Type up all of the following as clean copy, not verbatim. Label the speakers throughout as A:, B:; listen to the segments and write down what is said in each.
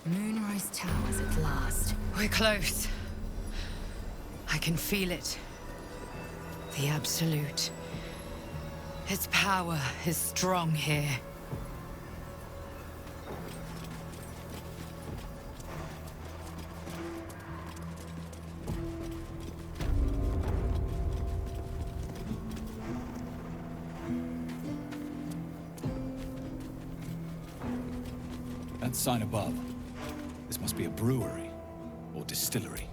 A: Moonrise Towers at last.
B: We're close. I can feel it. The Absolute. Its power is strong here.
C: That sign above. This must be a brewery or distillery.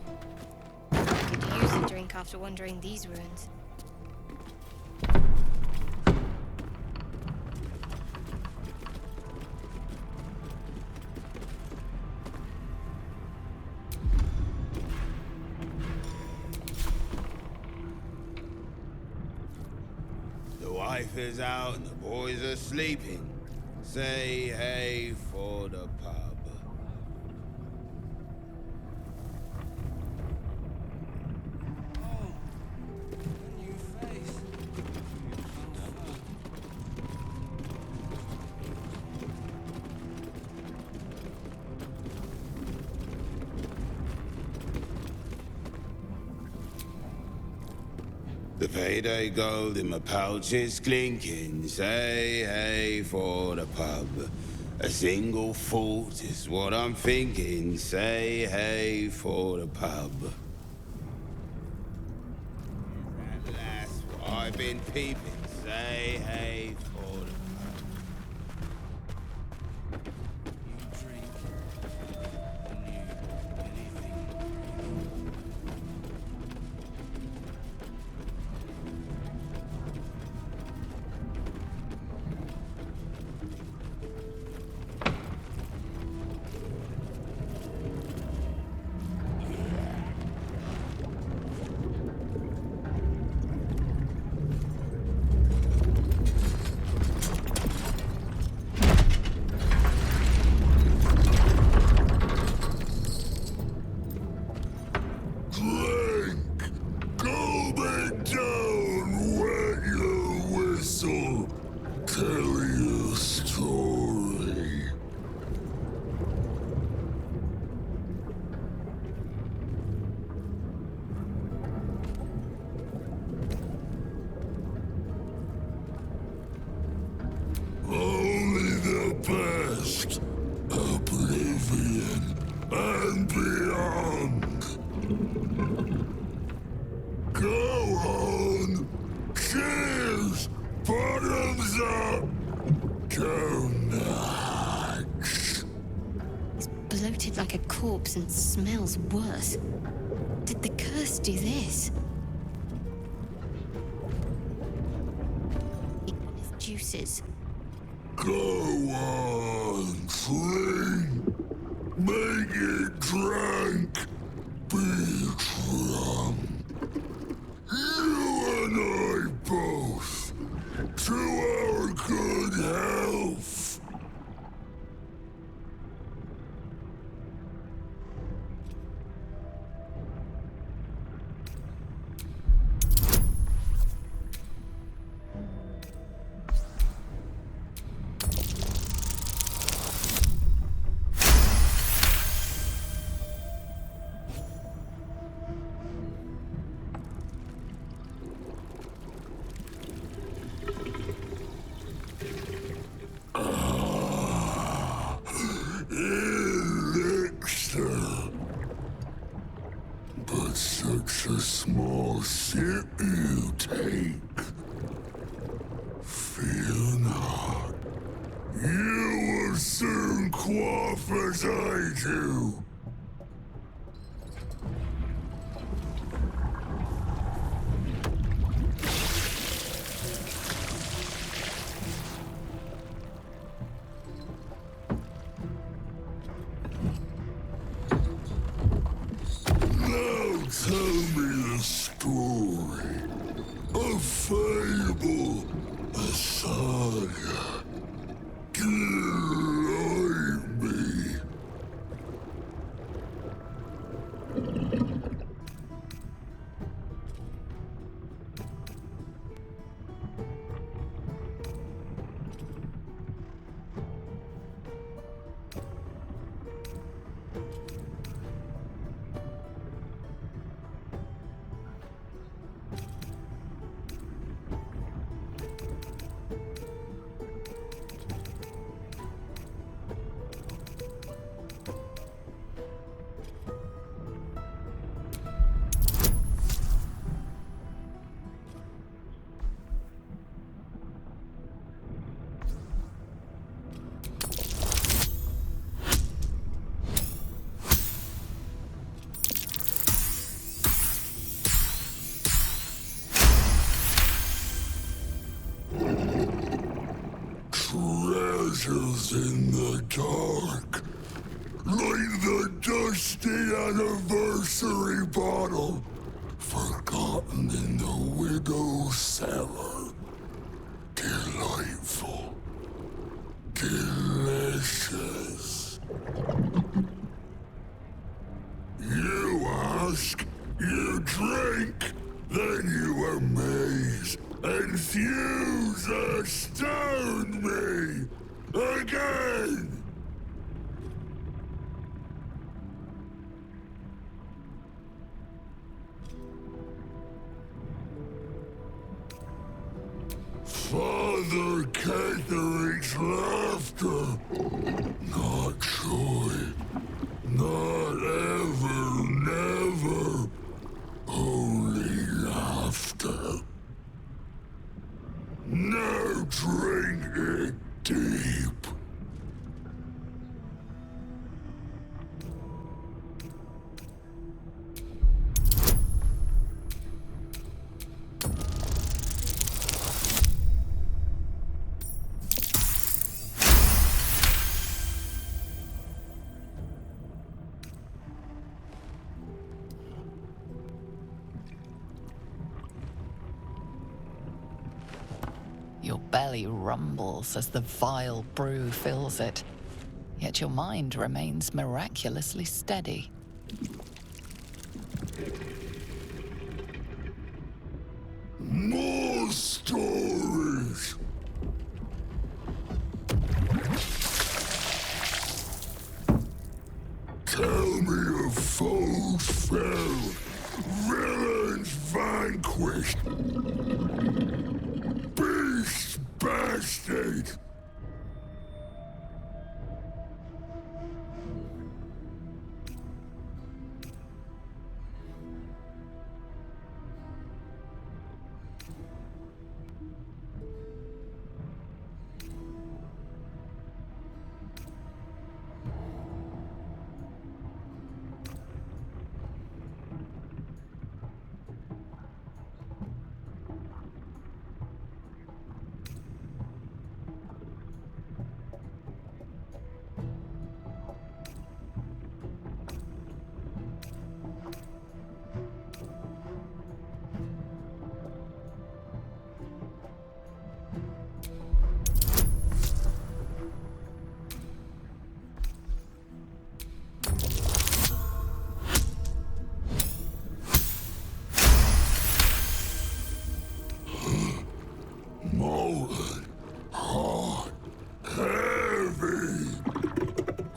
D: Could use a drink after wandering these ruins.
E: The wife is out and the boys are sleeping. Say hey for the pub. The payday gold in my pouch is clinking. Say hey for the pub. A single thought is what I'm thinking. Say hey for the pub. That's what I've been peeping. Say hey for the pub. You drink and you anything.
D: Bloated like a corpse and smells worse. Did the curse do this? On his juices.
F: Go on, drink. Make it drunk. Be drunk. You and I both. To our good health. But such a small sip you take. Fear not. You will soon quaff as I do. Tell me the story. A fable. A saga. Delight me. treasures in the dark. Like the dusty anniversary bottle, forgotten in the widow's cellar. Delightful. Delicious. You ask, you drink, then you amaze, enthuse, astound me again. Father Catherick's laughter, not joy, not ever, never, only laughter. Now drink it deep.
G: Your belly rumbles as the vile brew fills it, yet your mind remains miraculously steady.
F: More stories! Tell me of foes fell, villains vanquished, beasts bastard. Molten, hot, heavy.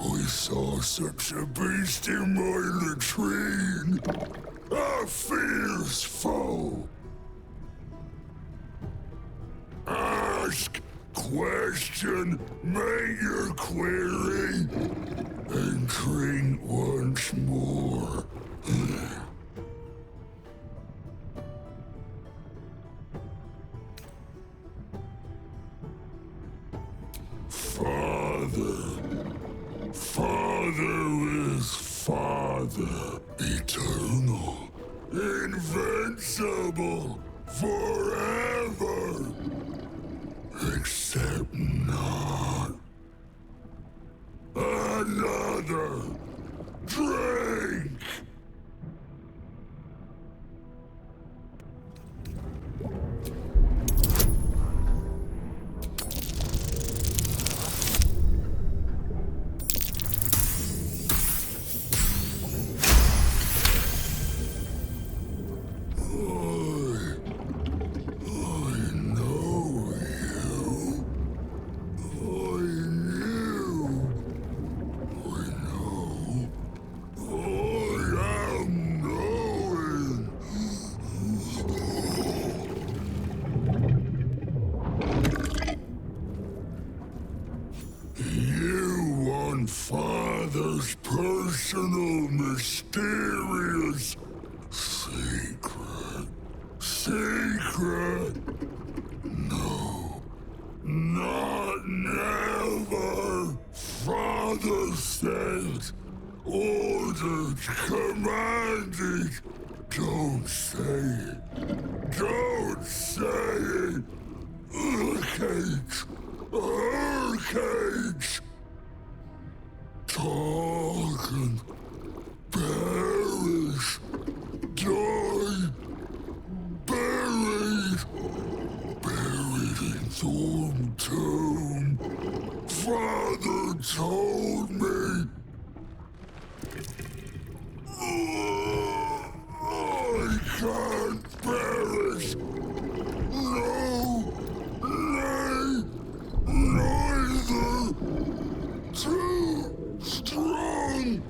F: I saw such a beast in my latrine. A fierce foe. Ask, question, make your query, and drink once more. Father is Father, eternal, invincible, forever, except not. Another drink! Father's personal, mysterious secret. Secret? No. Not never. Father said, ordered, commanded. Don't say it. Don't say it. Kate, cage. Talk and perish. Die. Buried. Buried in Thorn Tomb. Father told me. I can't perish. No. Nay. Neither. Too strong.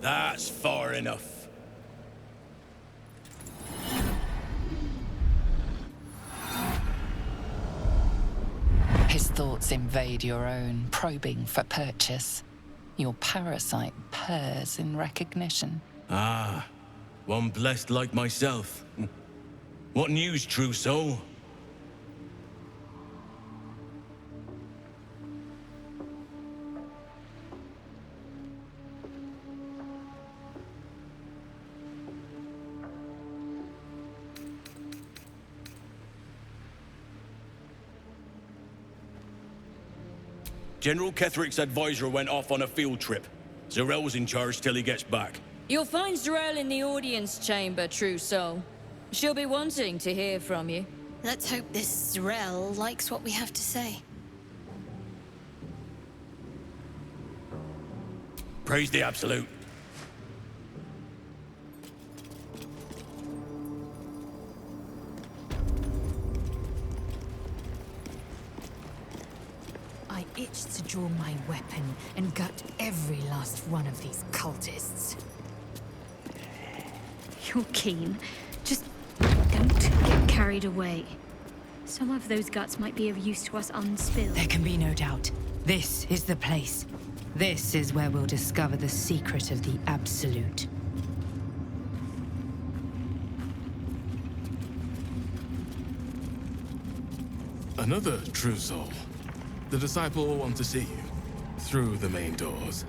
H: That's far enough.
G: His thoughts invade your own, probing for purchase. Your parasite purrs in recognition.
H: Ah, one blessed like myself. What news, true soul? General Ketherick's advisor went off on a field trip. Zarel's in charge till he gets back.
I: You'll find Zarel in the audience chamber, true soul. She'll be wanting to hear from you.
D: Let's hope this Zrel likes what we have to say.
H: Praise the Absolute.
A: I itched to draw my weapon and gut every last one of these cultists.
J: You're keen. Just don't get carried away. Some of those guts might be of use to us unspilled.
B: There can be no doubt. This is the place. This is where we'll discover the secret of the Absolute.
F: Another true soul. The disciple will want to see you through the main doors.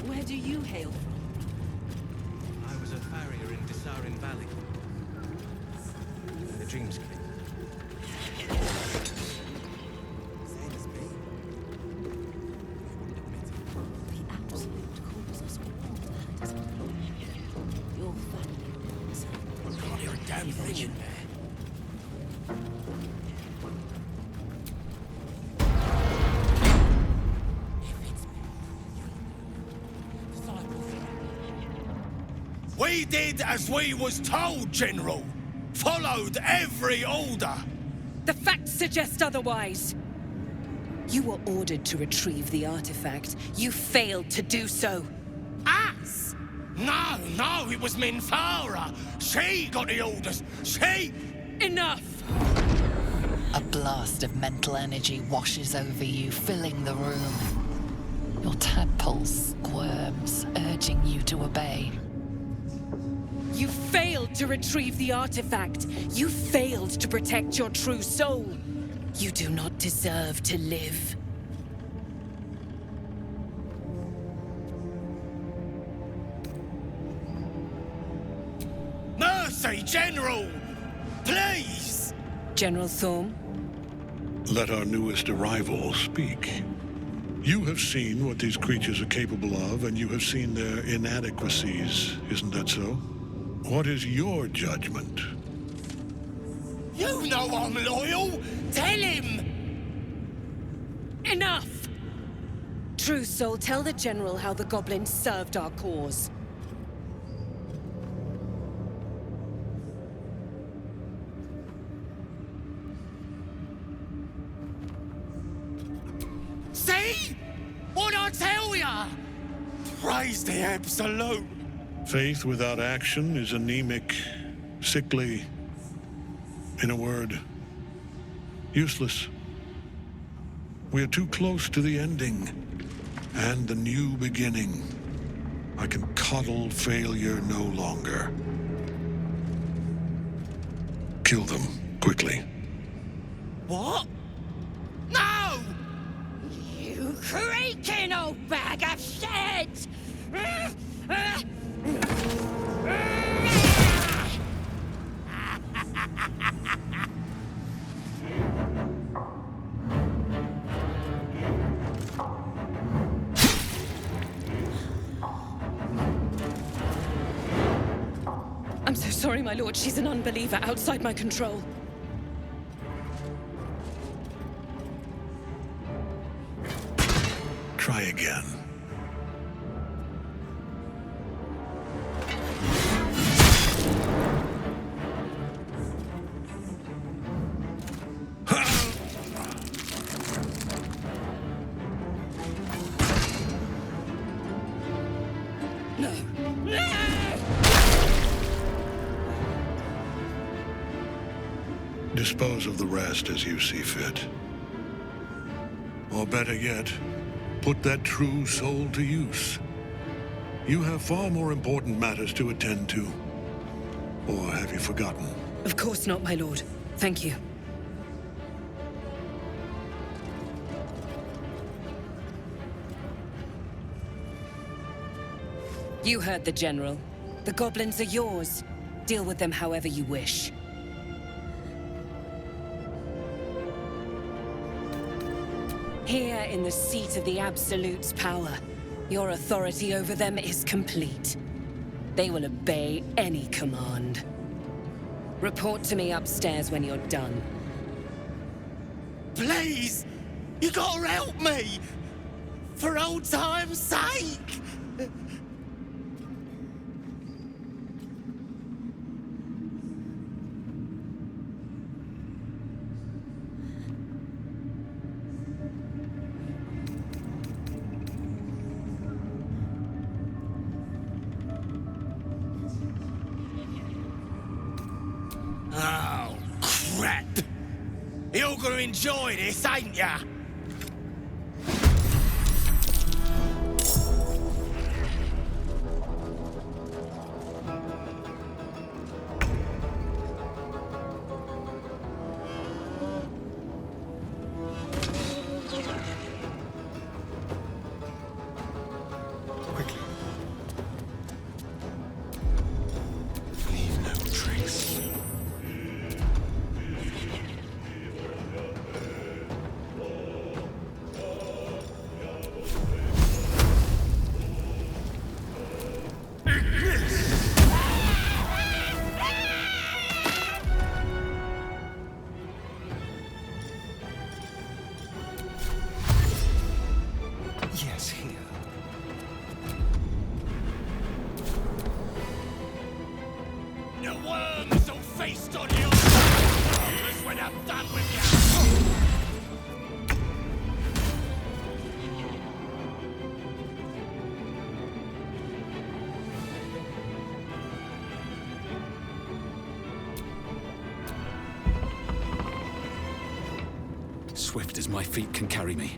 K: Where do you hail from?
L: I was a farrier in Desarin Valley. In the Dreamscape.
K: Same as me. The Absolute calls us all to his will. Your family knows.
H: Can't hear a damn thing in there. We did as we was told, General. Followed every order.
M: The facts suggest otherwise. You were ordered to retrieve the artifact. You failed to do so.
H: Us? No, it was Minthara. She got the orders. She...
M: Enough!
G: A blast of mental energy washes over you, filling the room. Your tadpole squirms, urging you to obey.
M: You failed to retrieve the artifact. You failed to protect your true soul. You do not deserve to live.
H: Mercy, General! Please!
M: General Thorm?
N: Let our newest arrival speak. You have seen what these creatures are capable of, and you have seen their inadequacies, isn't that so? What is your judgment?
H: You know I'm loyal! Tell him!
M: Enough! True Soul, tell the General how the goblins served our cause.
H: See? What'd I tell ya? Praise the Absolute!
N: Faith without action is anemic, sickly, in a word, useless. We are too close to the ending, and the new beginning. I can coddle failure no longer. Kill them, quickly.
H: What? No! You creaking old bag of shit!
M: I'm so sorry, my lord. She's an unbeliever outside my control.
N: Try again. Dispose of the rest as you see fit. Or better yet, put that true soul to use. You have far more important matters to attend to. Or have you forgotten?
M: Of course not, my lord. Thank you. You heard the General. The goblins are yours. Deal with them however you wish. Here in the seat of the Absolute's power, your authority over them is complete. They will obey any command. Report to me upstairs when you're done.
H: Please! You gotta help me! For old time's sake! Oh, crap! You're gonna enjoy this, ain't ya?
N: Quickly. Leave no trace.
C: swift as my feet can carry me.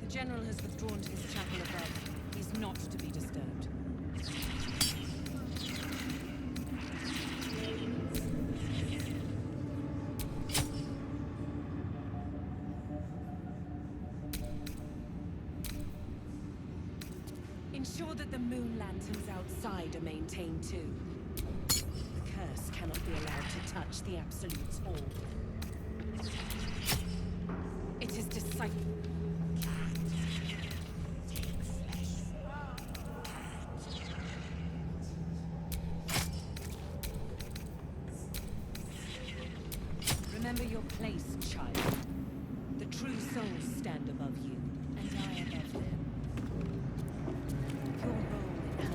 K: The General has withdrawn to his chapel above. He's not to be disturbed. Ensure that the moon lanterns outside are maintained too. The curse cannot be allowed to touch the Absolute's orb. It is disciple. Remember your place, child. The true souls stand above you, and I above them. Your role in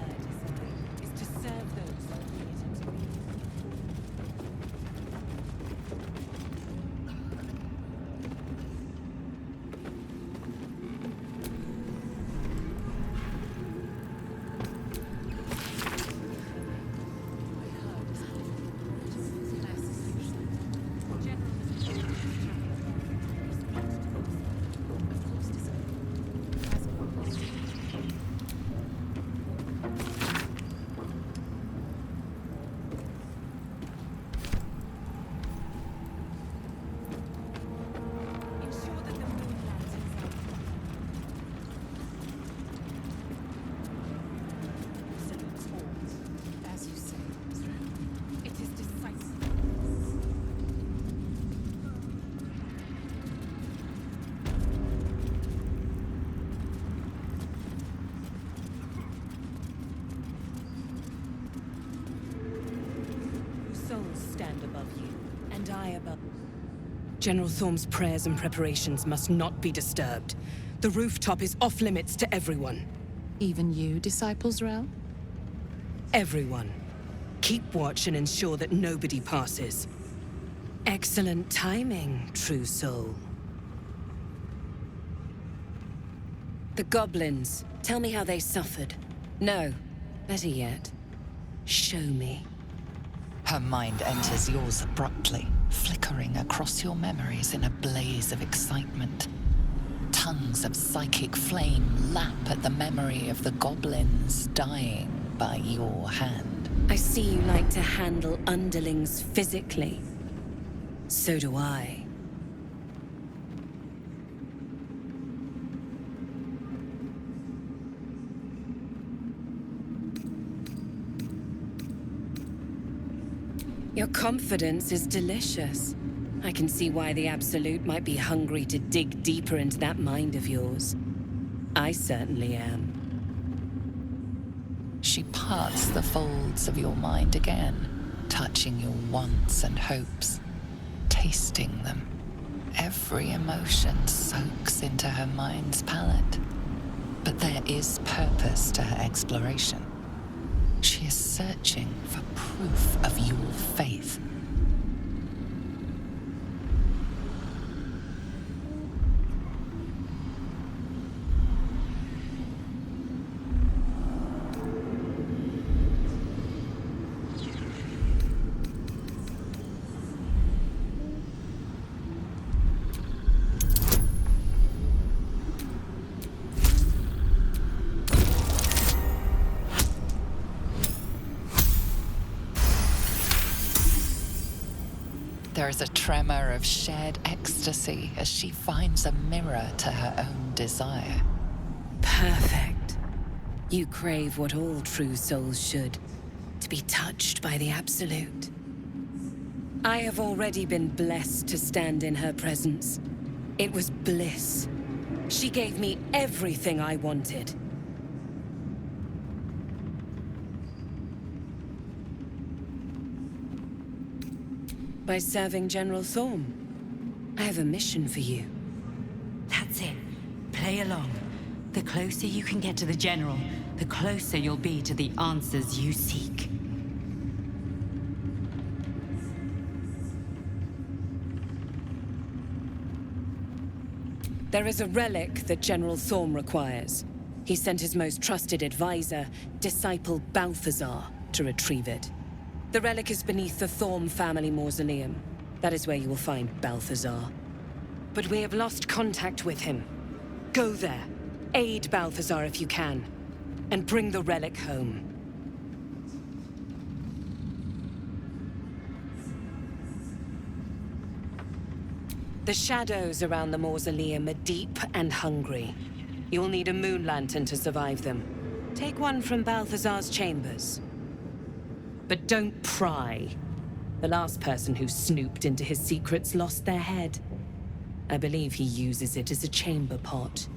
K: her design is to serve those who bring it into being. Stand above you, and I above. General Thorm's prayers and preparations must not be disturbed. The rooftop is off limits to everyone.
O: Even you, Disciples Rel?
K: Everyone. Keep watch and ensure that nobody passes. Excellent timing, true soul. The goblins. Tell me how they suffered. No. Better yet, show me.
G: Her mind enters yours abruptly, flickering across your memories in a blaze of excitement. tongues of psychic flame lap at the memory of the goblins dying by your hand.
M: I see you like to handle underlings physically. So do I. Your confidence is delicious. I can see why the Absolute might be hungry to dig deeper into that mind of yours. I certainly am.
G: She parts the folds of your mind again, touching your wants and hopes, tasting them. Every emotion soaks into her mind's palette. But there is purpose to her exploration. She is searching for proof of your faith. There is a tremor of shared ecstasy as she finds a mirror to her own desire.
M: Perfect. You crave what all true souls should, to be touched by the Absolute. I have already been blessed to stand in her presence. It was bliss. She gave me everything I wanted. By serving General Thorm. I have a mission for you.
B: That's it. Play along. The closer you can get to the General, the closer you'll be to the answers you seek.
M: There is a relic that General Thorm requires. He sent his most trusted advisor, disciple Balthazar, to retrieve it. The relic is beneath the Thorm family mausoleum. That is where you will find Balthazar. But we have lost contact with him. Go there, aid Balthazar if you can, and bring the relic home. The shadows around the mausoleum are deep and hungry. You'll need a moon lantern to survive them. Take one from Balthazar's chambers. But don't pry. The last person who snooped into his secrets lost their head. I believe he uses it as a chamber pot.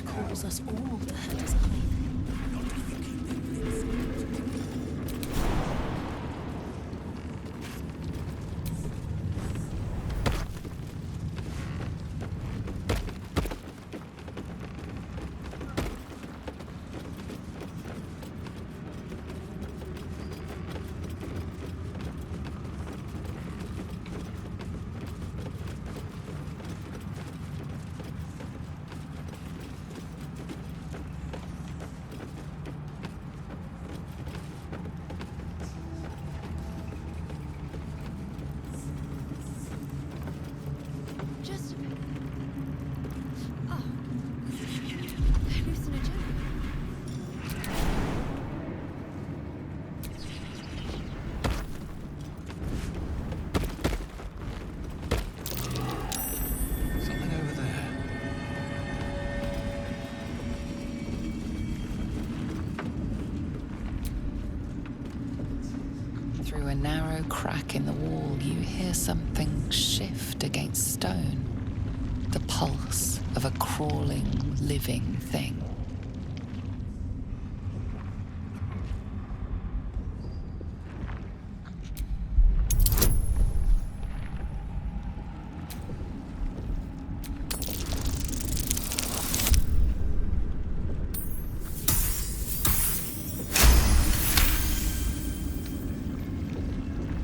K: Calls us all to her design.
G: narrow crack in the wall, you hear something shift against stone. The pulse of a crawling, living thing.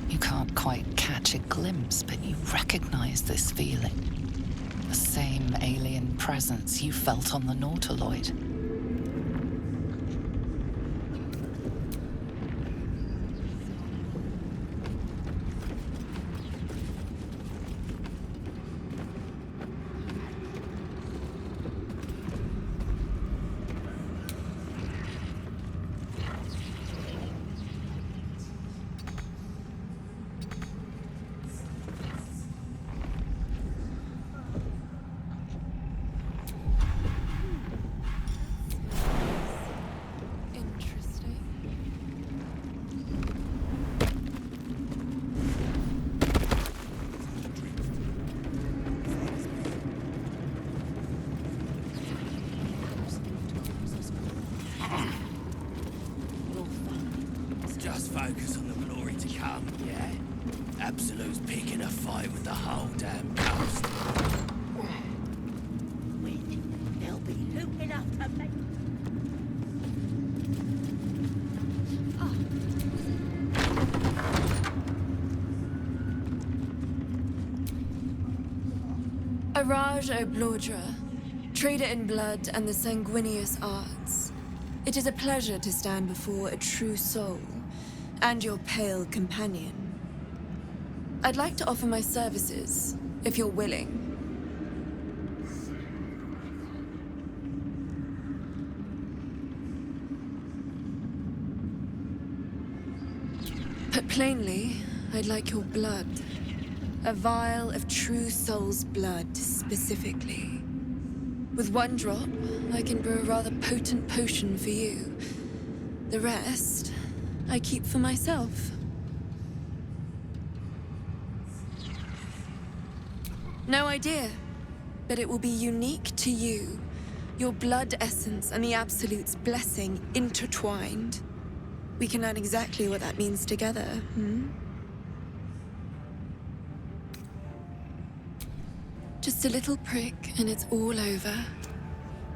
G: You can't quite catch a glimpse, but you recognize this feeling. The same alien presence you felt on the Nautiloid.
P: Just focus on the glory to come, yeah? Absolute's picking a fight with the whole damn coast.
Q: Wait, they'll be looping after me.
R: Araj O'Blordra, trader in blood and the sanguineous arts. It is a pleasure to stand before a true soul, and your pale companion. I'd like to offer my services, if you're willing. Put plainly, I'd like your blood. A vial of true soul's blood, specifically. With one drop, I can brew a rather potent potion for you. The rest, I keep for myself. No idea, but it will be unique to you. Your blood essence and the Absolute's blessing intertwined. We can learn exactly what that means together, Just a little prick and it's all over.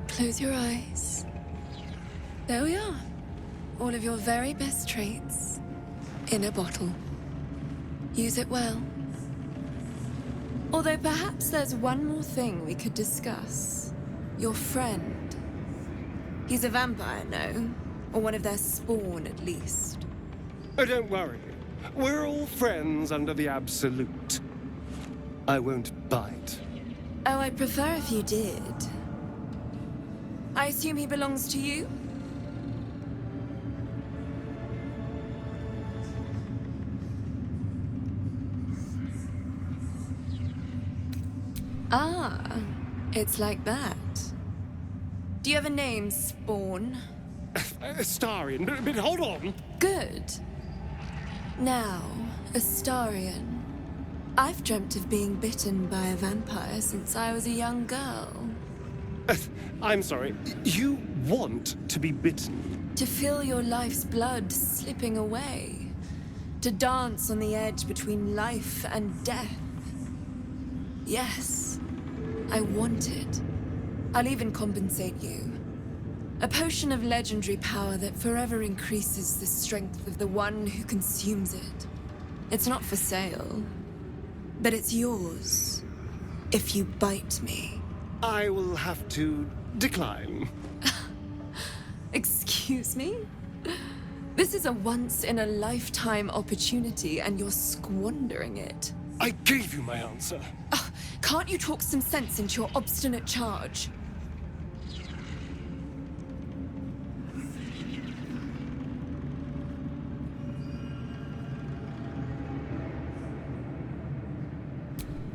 R: Close your eyes. There we are. All of your very best traits in a bottle. Use it well. Although perhaps there's one more thing we could discuss. Your friend. He's a vampire, no? Or one of their spawn, at least.
S: Oh, don't worry. We're all friends under the Absolute. I won't bite.
R: Oh, I'd prefer if you did. I assume he belongs to you? Ah, it's like that. Do you have a name, Spawn?
S: Astarion, but hold on.
R: Good. Now, Astarion. I've dreamt of being bitten by a vampire since I was a young girl.
S: I'm sorry. You want to be bitten?
R: To feel your life's blood slipping away. To dance on the edge between life and death. Yes, I want it. I'll even compensate you. A potion of legendary power that forever increases the strength of the one who consumes it. It's not for sale, but it's yours if you bite me.
S: I will have to decline.
R: Excuse me? This is a once-in-a-lifetime opportunity, and you're squandering it.
S: I gave you my answer.
R: Can't you talk some sense into your obstinate charge?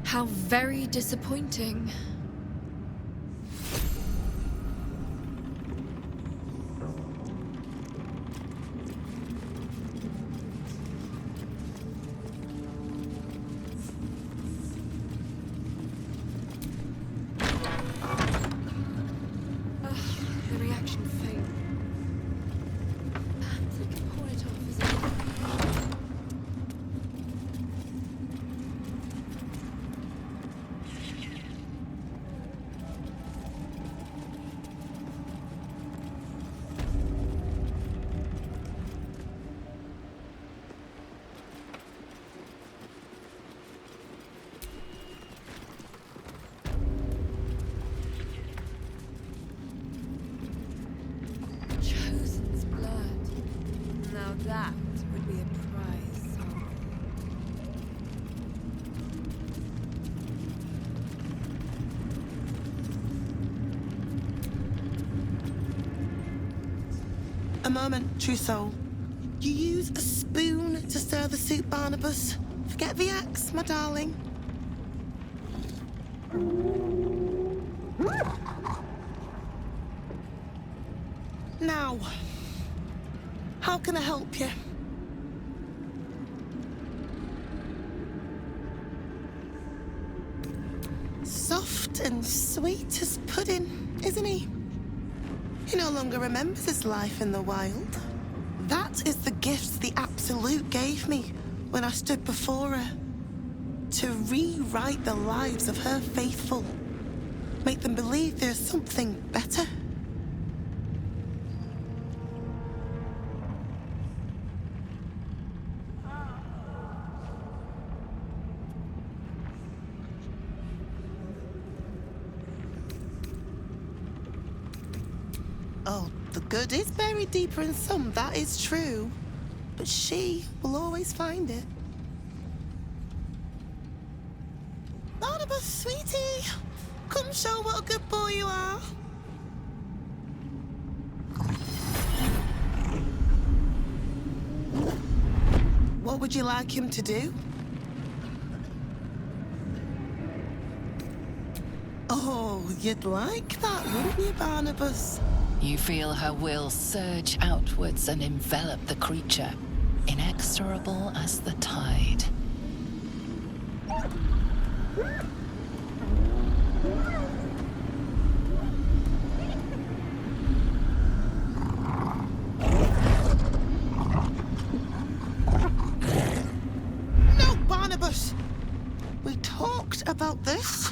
R: How very disappointing.
T: moment, true soul. You use a spoon to stir the soup, Barnabas. Forget the axe, my darling. Now, how can I help you? Soft and sweet as pudding, isn't he? He no longer remembers his life in the wild. That is the gift the Absolute gave me when I stood before her. To rewrite the lives of her faithful. Make them believe there's something better. Oh, the good is buried deeper in some, that is true. But she will always find it. Barnabas, sweetie, come show what a good boy you are. What would you like him to do? Oh, you'd like that, wouldn't you, Barnabas?
G: You feel her will surge outwards and envelop the creature, inexorable as the tide.
T: No, Barnabas! We talked about this.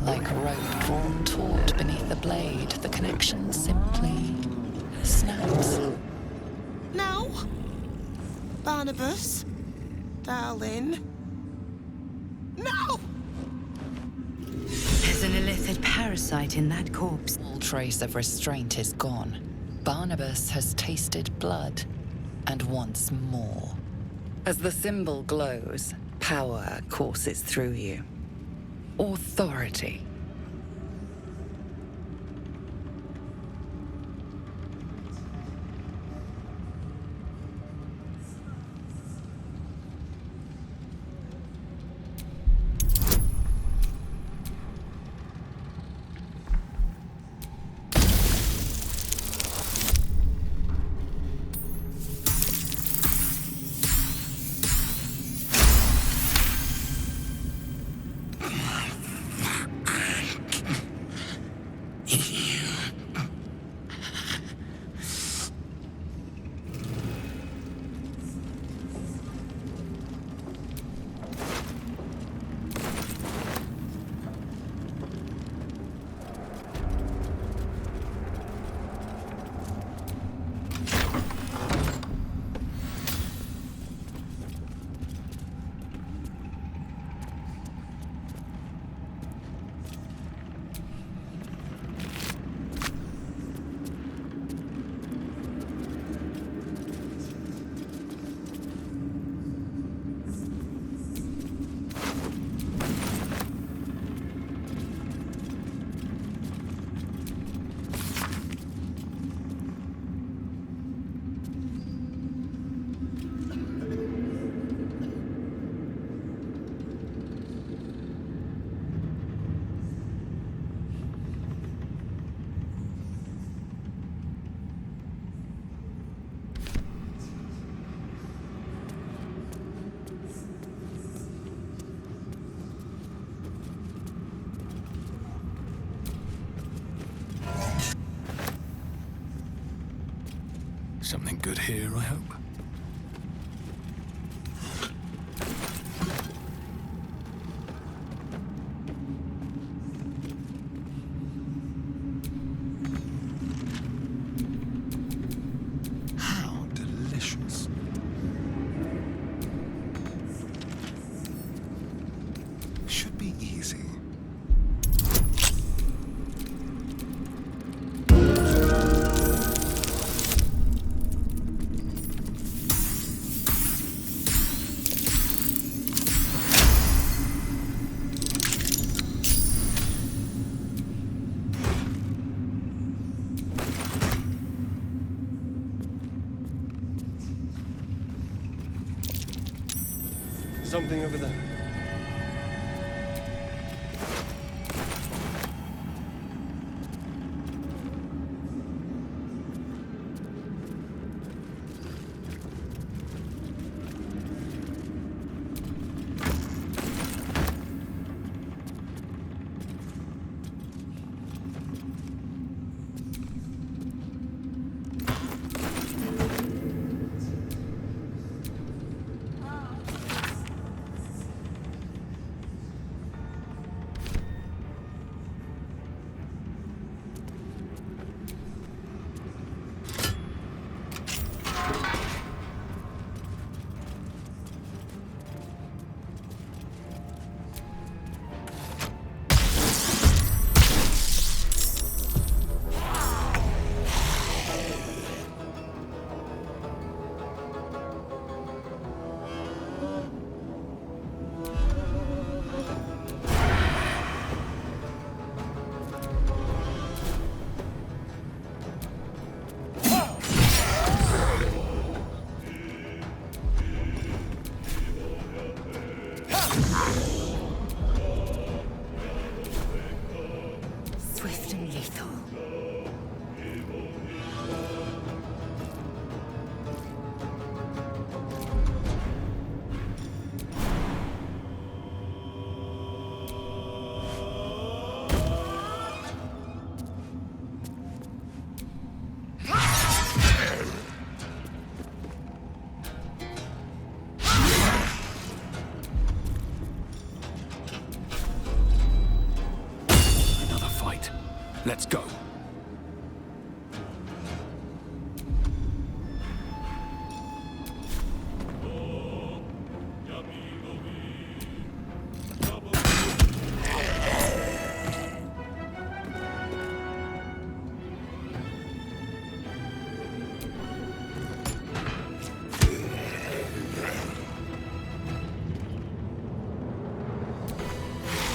G: Like rope drawn taut beneath the blade, the connection simply snaps.
T: No. Barnabas, darling. No!
B: There's an illithid parasite in that corpse.
G: All trace of restraint is gone. Barnabas has tasted blood, and wants more. As the symbol glows, power courses through you. Authority.
C: good here, I hope.
B: How delicious. Should be easy.
S: Something over there.
A: Swift and lethal.
C: Another fight. Let's go.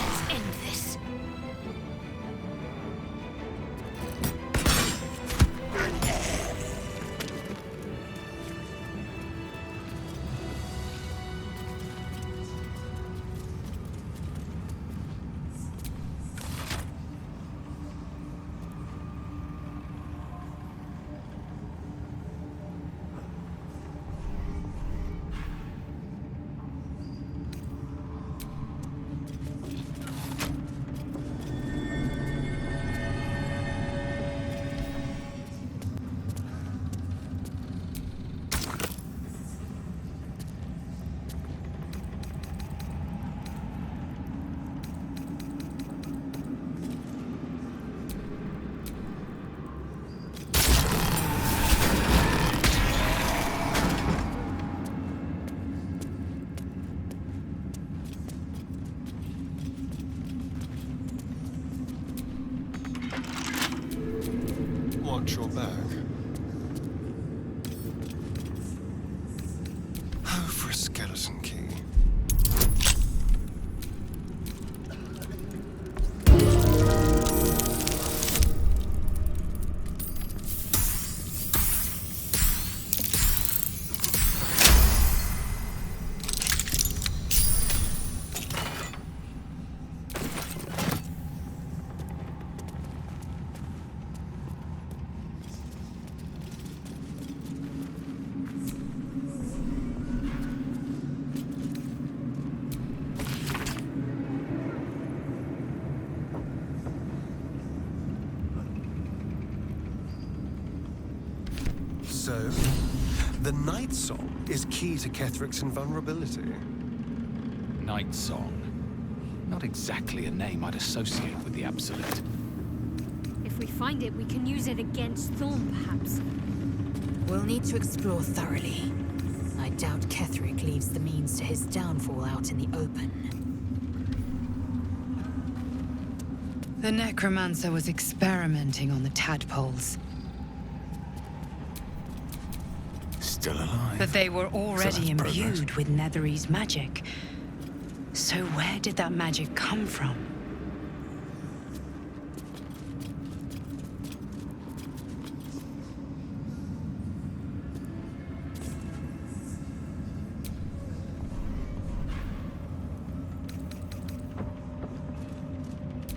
A: Let's end this.
B: Watch your back. Oh, for a skeleton key. So,
S: The Night Song is key to Kethric's invulnerability.
C: Night Song. Not exactly a name I'd associate with the Absolute.
J: If we find it, we can use it against Thorn, perhaps.
A: We'll need to explore thoroughly. I doubt Ketheric leaves the means to his downfall out in the open.
B: The necromancer was experimenting on the tadpoles.
C: Still alive.
B: But they were already
C: So that's
B: imbued with Netherese magic. So where did that magic come from?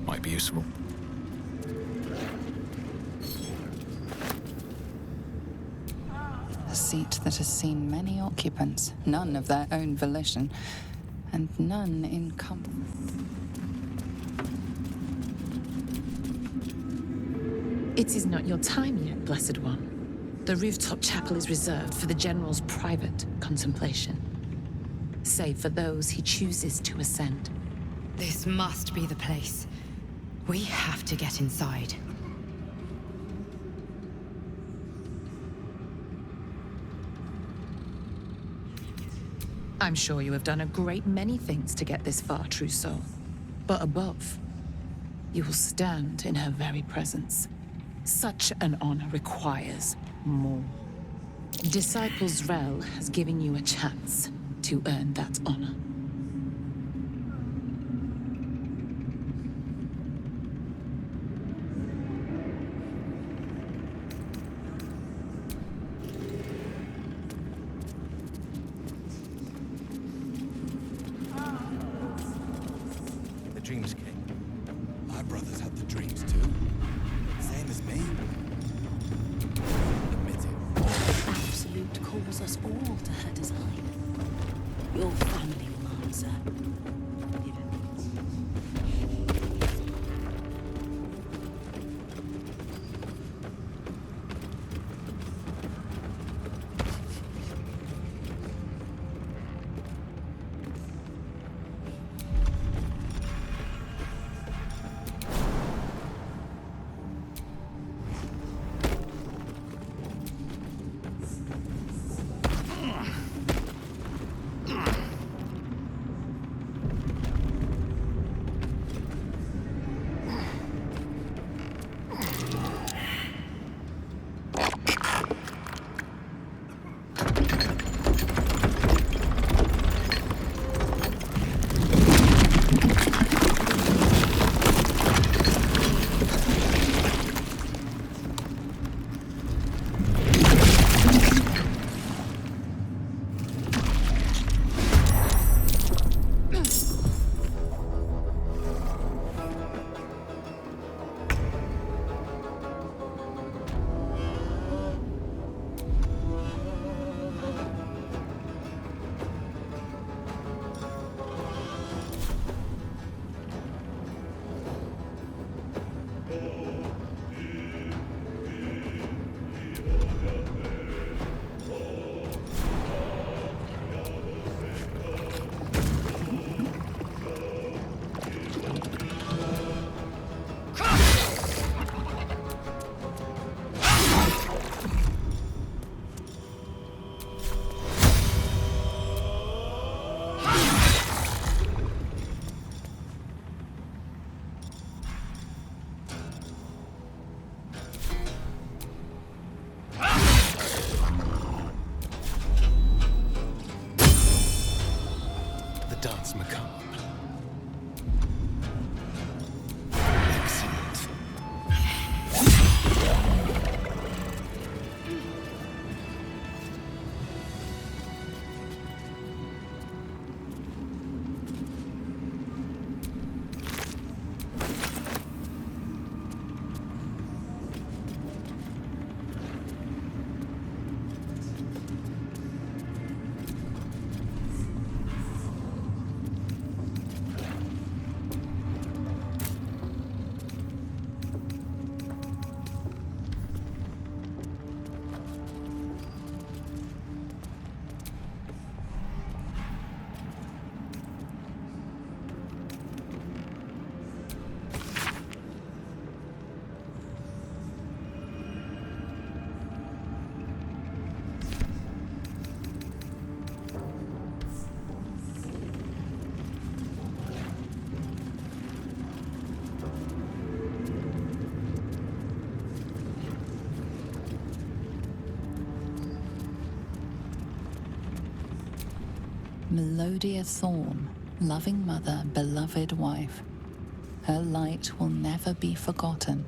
C: Might be useful.
G: A seat that has seen many occupants, none of their own volition, and none in comfort.
O: It is not your time yet, Blessed One. The rooftop chapel is reserved for the General's private contemplation, save for those he chooses to ascend.
B: This must be the place. We have to get inside.
O: I'm sure you have done a great many things to get this far, true soul. But above, you will stand in her very presence. Such an honor requires more. Disciples Rel has given you a chance to earn that honor.
L: The Dreams King. My brothers have the dreams too. Same as me. Admit it.
Q: Absolute calls us all to her design. Your family will
G: Melodia Thorn, loving mother, beloved wife. Her light will never be forgotten.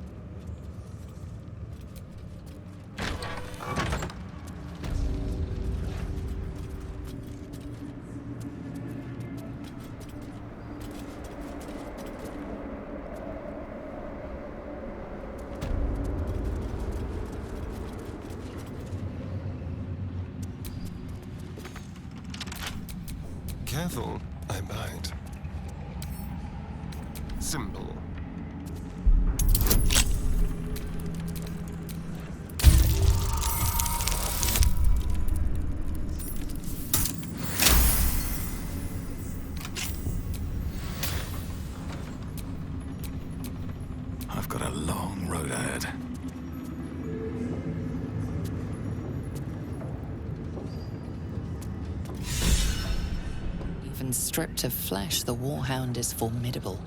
U: Careful, I bite. Symbol.
C: I've got a long road ahead.
G: Even stripped of flesh, the Warhound is formidable.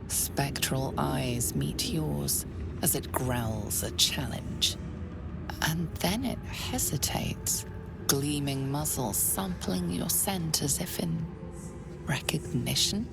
G: Spectral eyes meet yours as it growls a challenge. And then it hesitates, gleaming muzzle sampling your scent as if in recognition.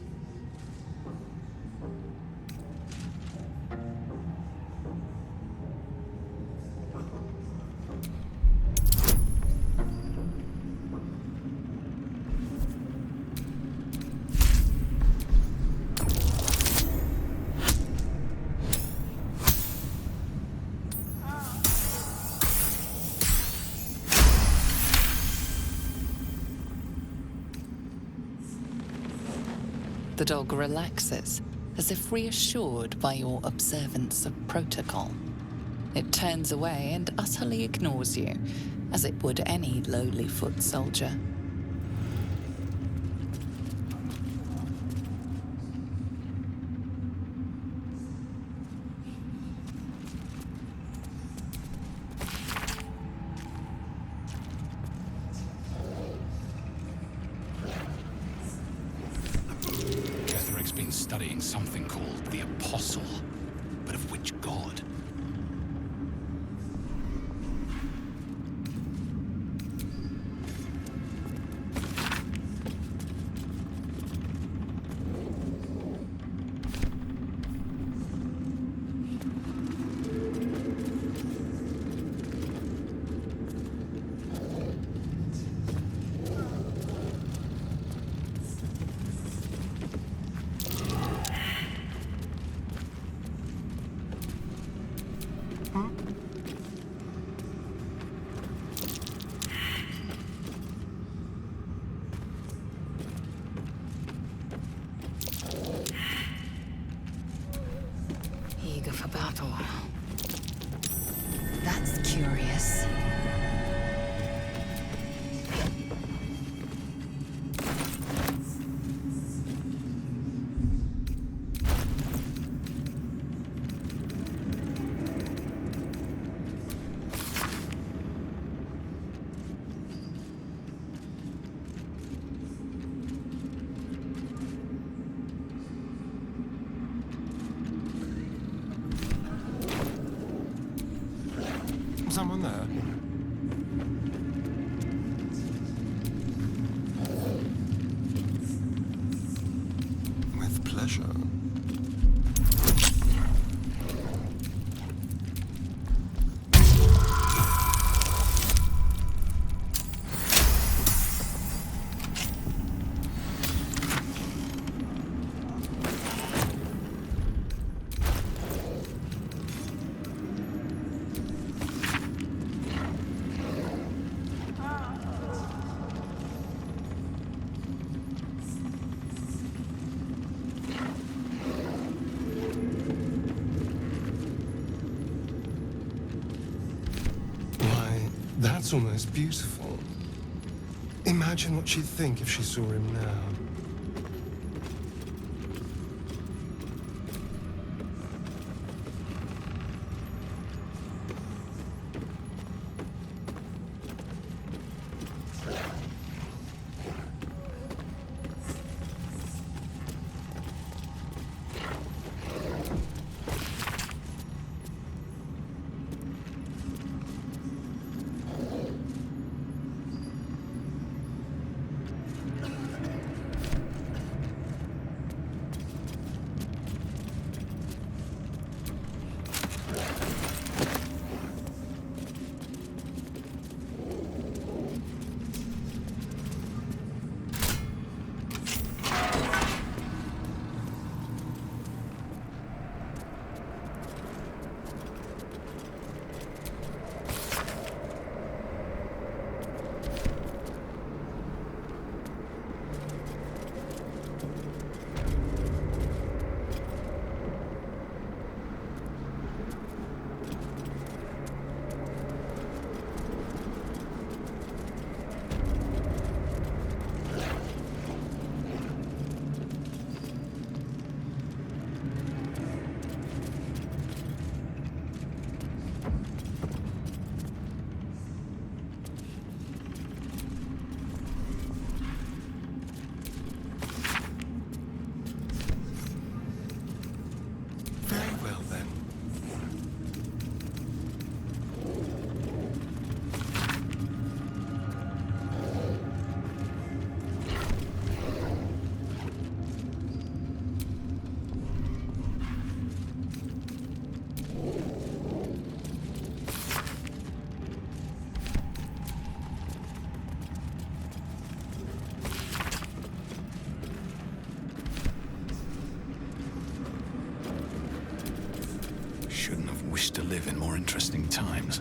G: The dog relaxes, as if reassured by your observance of protocol. It turns away and utterly ignores you, as it would any lowly foot soldier.
C: Been studying something called the Apostle, but of which god?
A: Eager for battle. That's curious.
U: Someone there? With pleasure. That's almost beautiful. Imagine what she'd think if she saw him now.
C: shouldn't have wished to live in more interesting times.